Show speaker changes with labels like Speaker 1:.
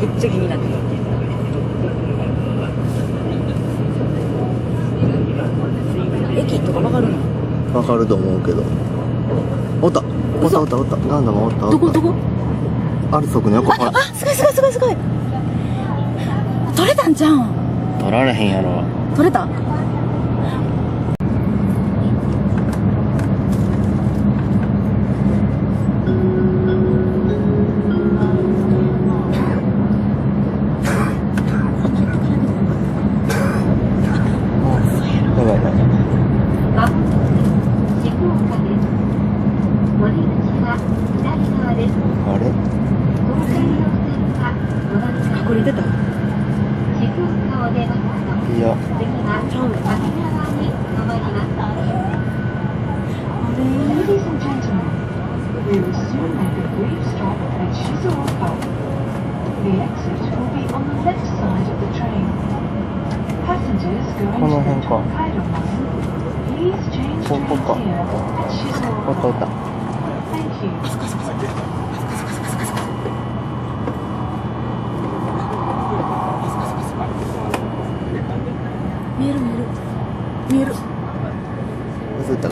Speaker 1: めっちゃ気になってる。駅とかわかるの？
Speaker 2: わかると思うけど。おった。おったおったおった。ガンダムおったおった。
Speaker 1: どこどこ？
Speaker 2: アルソクの横。
Speaker 1: あ、すごいすごいすごいすごい。取れたんじゃん。
Speaker 2: 取られへんやろ。
Speaker 1: 取れた？
Speaker 2: やばいやばい。あれ？
Speaker 1: これ出た？
Speaker 2: いや。
Speaker 1: ちゃうの？
Speaker 2: この辺か。ここか。おったおった。